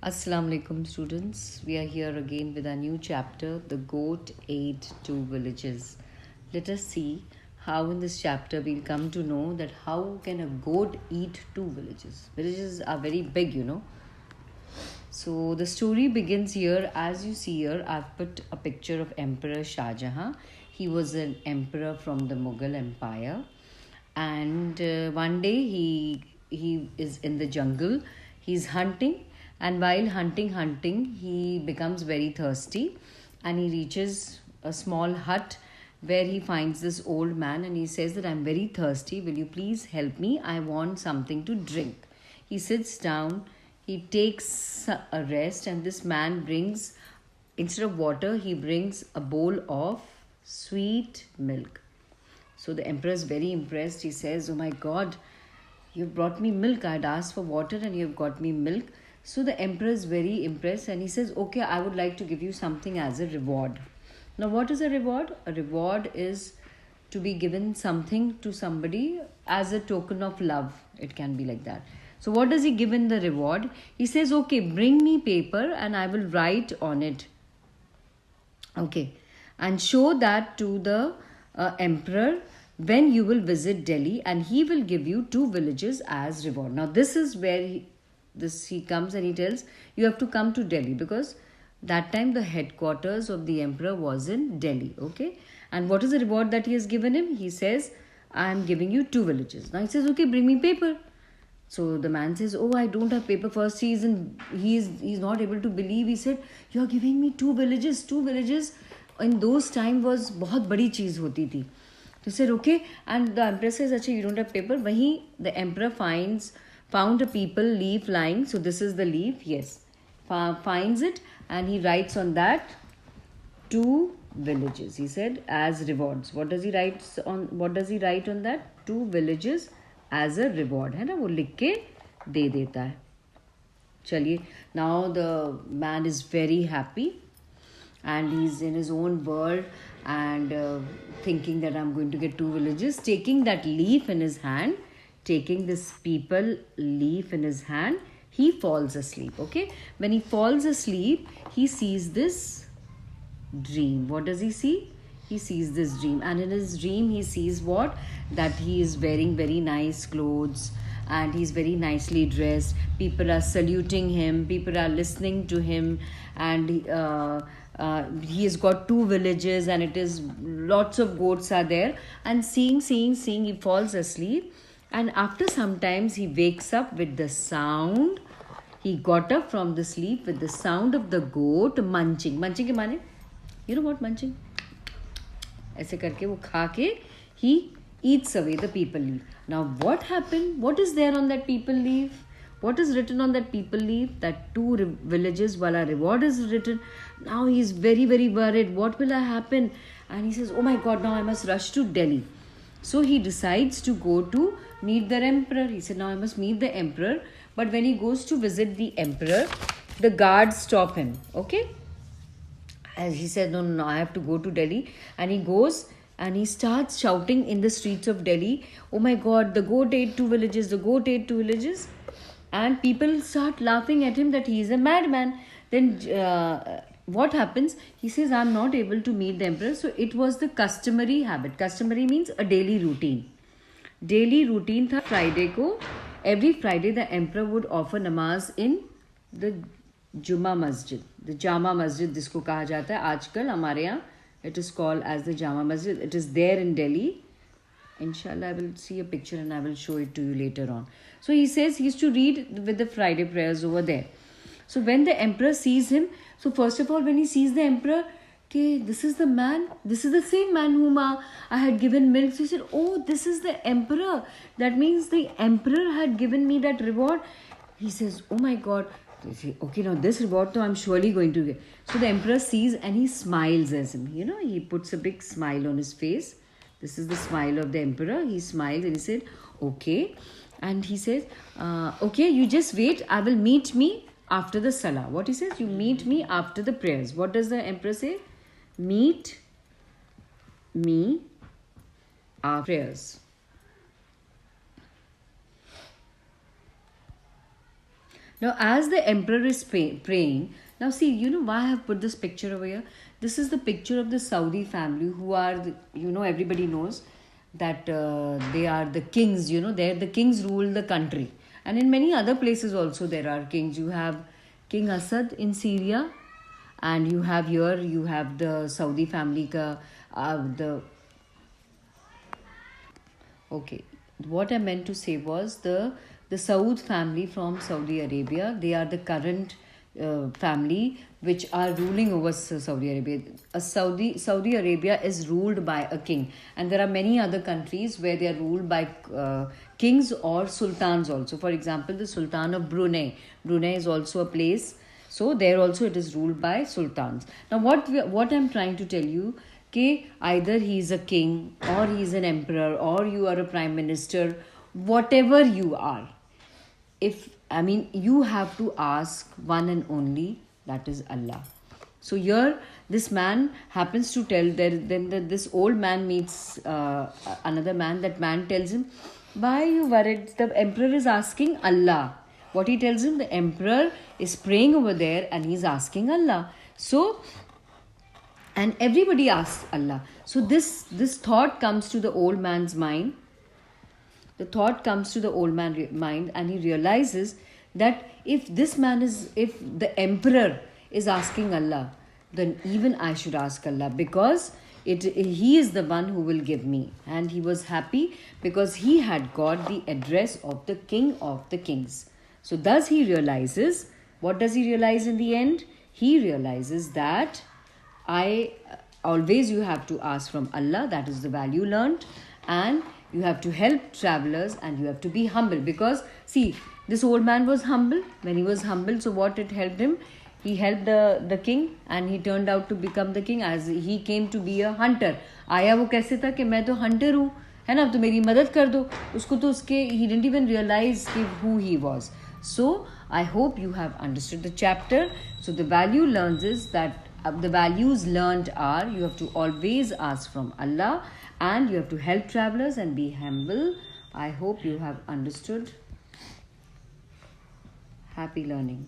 Assalamu alaikum students. We are here again with a new chapter. The goat ate two villages. Let us see how in this chapter we'll come to know that how can a goat eat two villages. Villages are very big. So the story begins here. As you see here, I've put a picture of Emperor Shah Jahan. He was an emperor from the Mughal Empire, and one day he is in the jungle. He's hunting, and while hunting, he becomes very thirsty, and he reaches a small hut where he finds this old man, and he says that I'm very thirsty. Will you please help me? I want something to drink. He sits down, he takes a rest, and this man brings, instead of water, he brings a bowl of sweet milk. So the emperor is very impressed. He says, "Oh my God, you've brought me milk. I had asked for water and you've got me milk." So the emperor is very impressed and he says, "Okay, I would like to give you something as a reward." Now, what is a reward? A reward is to be given something to somebody as a token of love. It can be like that. So, what does he give in the reward? He says, "Okay, bring me paper and I will write on it." Okay, and show that to the emperor when you will visit Delhi, and he will give you two villages as reward. Now, this is where he comes and he tells you have to come to Delhi because that time the headquarters of the emperor was in Delhi. Okay, and what is the reward that he has given him? He says, "I am giving you two villages." Now he says, "Okay, bring me paper." So the man says, "Oh, I don't have paper." First, he's not able to believe. He said, "You are giving me two villages. Two villages in those time was बहुत बड़ी चीज होती थी." He said, "Okay." And the empress says, "Acha, you don't have paper." Wahi the emperor found a people leaf lying. So this is the leaf. Yes, finds it and he writes on that two villages. He said as rewards. What does he write on? What does he write on that? Two villages as a reward. है ना, वो लिख के दे देता है. चलिए, now the man is very happy and he's in his own world and thinking that I'm going to get two villages. Taking that leaf in his hand, taking this people leaf in his hand, he falls asleep. Okay, when he falls asleep, he sees this dream. What does he see? He sees this dream, and in his dream he sees what? That he is wearing very nice clothes and he's very nicely dressed. People are saluting him, people are listening to him, and he has got two villages and it is lots of goats are there. And seeing, he falls asleep, and after some times he wakes up with the sound. He got up from the sleep with the sound of the goat munching. Munching के माने, you know what munching? ऐसे करके वो खा के he eats away the people leaf. Now what happened? What is there on that people leaf? What is written on that people leaf? That two villages wala reward is written. Now he is very very worried. What will happen? And he says, "Oh my God! Now I must rush to Delhi." So he decides to go to meet the emperor. He said, "Now I must meet the emperor." But when he goes to visit the emperor, the guards stop him. Okay, as he said, no, I have to go to Delhi. And he goes and he starts shouting in the streets of Delhi, "Oh my God, the goat ate two villages, the goat ate two villages." And people start laughing at him that he is a madman. Then what happens? He says, "I'm not able to meet the emperor." So it was the customary habit. Customary means a daily routine. Daily routine था Friday को. Every Friday the emperor would offer namaz in the जुमा मस्जिद, the Jama Masjid जिसको कहा जाता है आजकल हमारे यहाँ. It is called as the Jama Masjid. It is there in Delhi. Inshallah, I will see a picture and I will show it to you later on. So he says he used to read with the Friday prayers over there. So when the emperor sees him, so first of all, when he sees the emperor, okay, this is the man, this is the same man whom I had given milk. So he said, "Oh, this is the emperor. That means the emperor had given me that reward." He says, "Oh my God." Okay, now this reward though I'm surely going to get. So the emperor sees and he smiles as him. He puts a big smile on his face. This is the smile of the emperor. He smiles and he said, "Okay." And he says, "Okay, you just wait. I will meet me after the salah." What he says? You meet me after the prayers. What does the emperor say? Meet me after prayers. Now, as the emperor is praying, now see, you know why I have put this picture over here? This is the picture of the Saudi family who are, everybody knows that they are the kings, the kings rule the country. And in many other places also there are kings. You have King Assad in Syria, and you have the Saudi family, okay. What I meant to say was the Saud family from Saudi Arabia. They are the current family which are ruling over Saudi Arabia. Saudi Arabia is ruled by a king, and there are many other countries where they are ruled by kings or sultans also. For example, the Sultan of Brunei. Brunei is also a place. So there also it is ruled by sultans. Now what I'm trying to tell you, कि either he is a king or he is an emperor or you are a prime minister, whatever you are, you have to ask one and only, that is Allah. So here this man happens to tell, this old man meets another man. That man tells him, why are you worried? The emperor is asking Allah. What he tells him, the emperor is praying over there and he's asking Allah. So, and everybody asks Allah. So this thought comes to the old man's mind. The thought comes to the old man's mind, and he realizes that if the emperor is asking Allah, then even I should ask Allah, because he is the one who will give me. And he was happy because he had got the address of the king of the kings. So thus he realizes, what does he realize in the end? He realizes that always you have to ask from Allah. That is the value learned. And you have to help travelers, and you have to be humble, because see, this old man was humble. When he was humble, so what it helped him? He helped the king, and he turned out to become the king, as he came to be a hunter. आया वो कैसे था कि मैं तो hunter हूँ, है ना, तो मेरी मदद कर दो उसको. तो उसके he didn't even realize who he was. So I hope you have understood the chapter. So the value learned is that the values learned are, you have to always ask from Allah, and you have to help travelers and be humble. I hope you have understood. Happy learning.